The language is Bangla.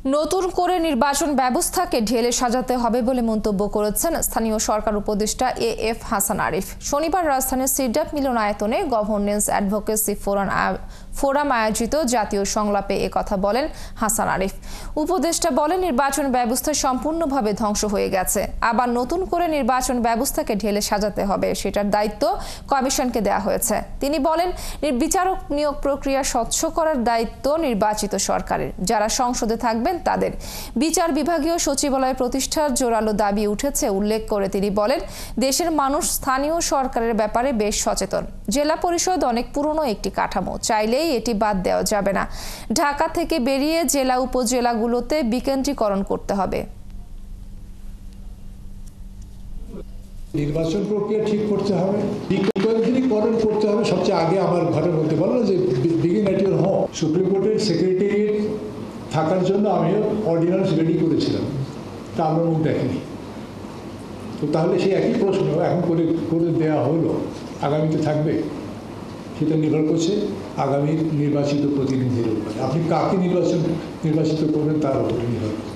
নতুন করে নির্বাচন ব্যবস্থাকে ঢেলে সাজাতে হবে বলে মন্তব্য করেছেন স্থানীয় সরকার উপদেষ্টা এএফ হাসান আরিফ। শনিবার রাজধানীর সিডাপ মিলনায়তনে গভর্নেন্স অ্যাডভোকেসি ফোরাম আয়োজিত জাতীয় সংলাপে একথা বলেন হাসান আরিফ। উপদেষ্টা বলেন, নির্বাচন ব্যবস্থা সম্পূর্ণভাবে ধ্বংস হয়ে গেছে, আবার নতুন করে নির্বাচন ব্যবস্থাকে ঢেলে সাজাতে হবে, সেটার দায়িত্ব কমিশনকে দেওয়া হয়েছে। তিনি বলেন, বিচারক নিয়োগ প্রক্রিয়া স্বচ্ছ করার দায়িত্ব নির্বাচিত সরকারের, যারা সংসদে থাকবেন তাদের। বিচার বিভাগীয় সচিবালয় প্রতিষ্ঠার জোরালো দাবি উঠেছে উল্লেখ করে তিনি বলেন, দেশের মানুষ স্থানীয় সরকারের ব্যাপারে বেশ সচেতন। জেলা পরিষদ অনেক পুরনো একটি কাঠামো, চাইলেই এটি বাদ দেওয়া যাবে না। ঢাকা থেকে বেরিয়ে জেলা উপজেলাগুলোতে বিকেন্দ্রীকরণ করতে হবে। নির্বাচন প্রক্রিয়া ঠিক করতে হবে, বিকেন্দ্রীকরণ করতে হবে। সবচেয়ে আগে আমার ঘরের মধ্যে বলো যে begin at your home. Supreme কোর্টের সেক্রেটারিয়েট থাকার জন্য আমিও অর্ডিন্যান্স রেডি করেছিলাম, তা আমার মুখ দেখেনি। তো তাহলে সেই একই প্রশ্ন এখন করে দেওয়া হলো, আগামীতে থাকবে? সেটা নির্ভর করছে আগামী নির্বাচিত প্রতিনিধির উপরে। আপনি কাকে নির্বাচিত করবেন তার উপরে নির্ভর করছে।